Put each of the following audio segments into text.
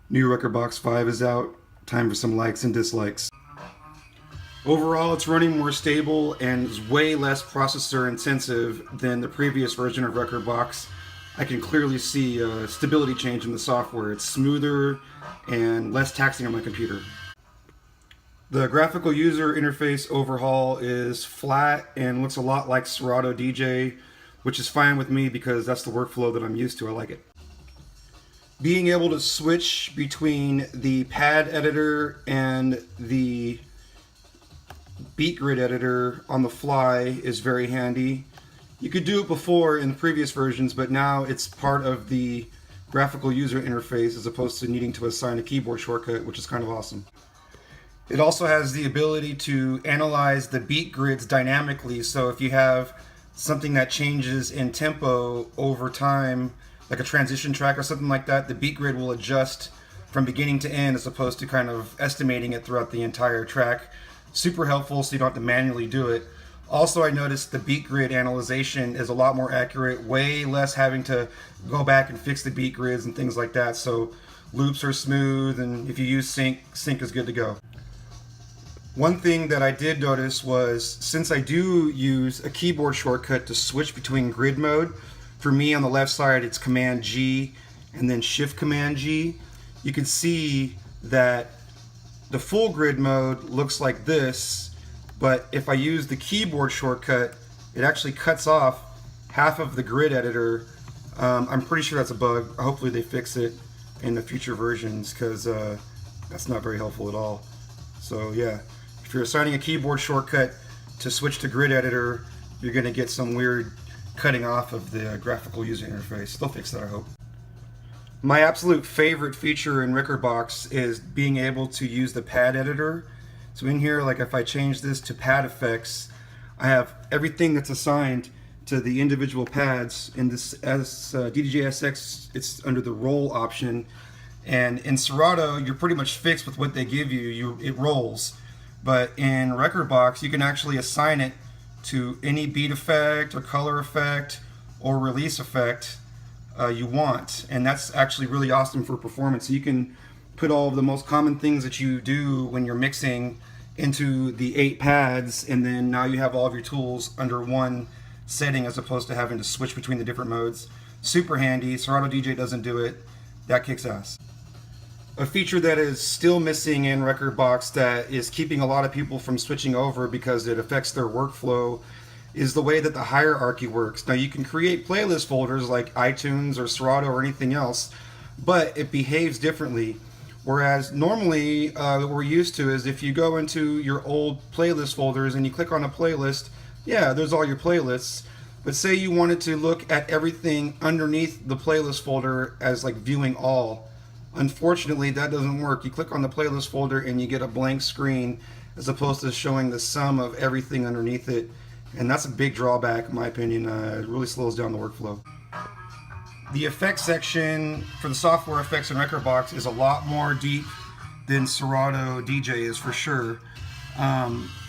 New RekordBox 5 is out. Time for some likes and dislikes. Overall, it's running more stable and is way less processor intensive than the previous version of RekordBox. I can clearly see a stability change in the software. It's smoother and less taxing on my computer. The graphical user interface overhaul is flat and looks a lot like Serato DJ, which is fine with me because that's the workflow that I'm used to. I like it. Being able to switch between the pad editor and the beat grid editor on the fly is very handy. You could do it before in the previous versions, but now it's part of the graphical user interface as opposed to needing to assign a keyboard shortcut, which is kind of awesome. It also has the ability to analyze the beat grids dynamically, so if you have something that changes in tempo over time, like a transition track or something like that, the beat grid will adjust from beginning to end as opposed to kind of estimating it throughout the entire track. Super helpful, so you don't have to manually do it. Also, I noticed the beat grid analyzation is a lot more accurate, way less having to go back and fix the beat grids and things like that, so loops are smooth, and if you use sync is good to go. One thing that I did notice was, since I do use a keyboard shortcut to switch between grid mode, for me on the left side it's Command G and then Shift Command G, you can see that the full grid mode looks like this, but if I use the keyboard shortcut, it actually cuts off half of the grid editor. I'm pretty sure that's a bug. Hopefully they fix it in the future versions, because that's not very helpful at all. So yeah, if you're assigning a keyboard shortcut to switch to grid editor, you're going to get some weird cutting off of the graphical user interface. They'll fix that, I hope. My absolute favorite feature in RekordBox is being able to use the pad editor. So in here, like if I change this to pad effects, I have everything that's assigned to the individual pads. In this DDJ-SX, it's under the roll option. And in Serato, you're pretty much fixed with what they give you. It rolls. But in RekordBox, you can actually assign it to any beat effect or color effect or release effect you want, and that's actually really awesome for performance. So you can put all of the most common things that you do when you're mixing into the 8 pads, and then now you have all of your tools under one setting as opposed to having to switch between the different modes. Super handy. Serato DJ doesn't do it. That kicks ass. A feature that is still missing in RekordBox that is keeping a lot of people from switching over because it affects their workflow is the way that the hierarchy works. Now you can create playlist folders like iTunes or Serato or anything else, but it behaves differently. Whereas normally what we're used to is if you go into your old playlist folders and you click on a playlist, yeah, there's all your playlists. But say you wanted to look at everything underneath the playlist folder as like viewing all. Unfortunately, that doesn't work. You click on the playlist folder and you get a blank screen as opposed to showing the sum of everything underneath it. And that's a big drawback in my opinion. It really slows down the workflow. The effects section for the software effects in RekordBox is a lot more deep than Serato DJ is for sure.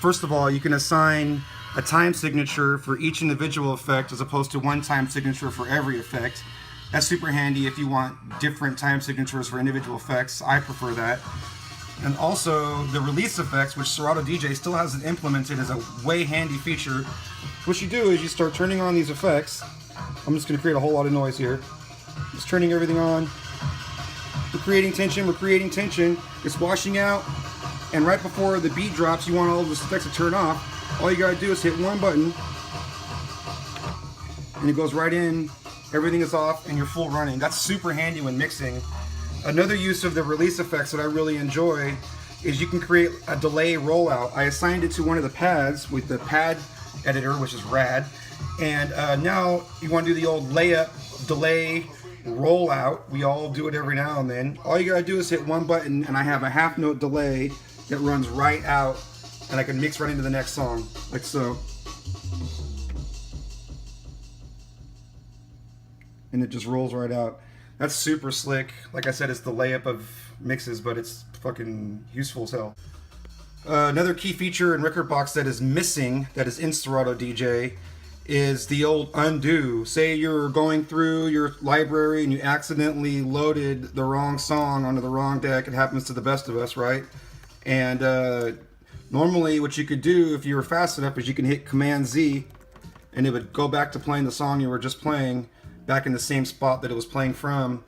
First of all, you can assign a time signature for each individual effect as opposed to one time signature for every effect. That's super handy if you want different time signatures for individual effects. I prefer that. And also the release effects, which Serato DJ still hasn't implemented, is a way handy feature. What you do is you start turning on these effects. I'm just going to create a whole lot of noise here. Just turning everything on. We're creating tension, it's washing out, and right before the beat drops, you want all of those effects to turn off. All you gotta do is hit one button, and it goes right in, everything is off, and you're full running. That's super handy when mixing. Another use of the release effects that I really enjoy is you can create a delay rollout. I assigned it to one of the pads with the pad editor, which is rad, and now you want to do the old layup delay rollout. We all do it every now and then. All you gotta do is hit one button and I have a half note delay that runs right out, and I can mix right into the next song, like so. And it just rolls right out. That's super slick. Like I said, it's the layup of mixes, but it's fucking useful as hell. Another key feature in RekordBox that is missing, that is in Serato DJ, is the old undo. Say you're going through your library and you accidentally loaded the wrong song onto the wrong deck. It happens to the best of us, right? And normally what you could do if you were fast enough is you can hit Command Z and it would go back to playing the song you were just playing back in the same spot that it was playing from.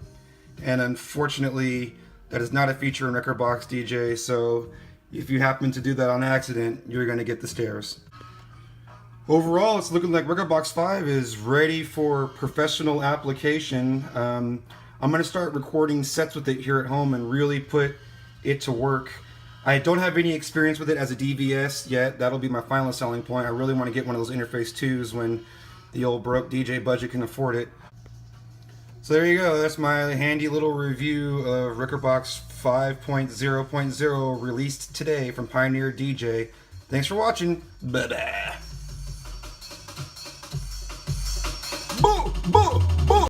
And unfortunately, that is not a feature in RekordBox DJ, so if you happen to do that on accident, you're going to get the stares. Overall, it's looking like RekordBox 5 is ready for professional application. I'm going to start recording sets with it here at home and really put it to work. I don't have any experience with it as a DVS yet. That'll be my final selling point. I really want to get one of those Interface 2s when the old broke DJ budget can afford it. So there you go. That's my handy little review of RekordBox 5.0.0 released today from Pioneer DJ. Thanks for watching. Bye-bye.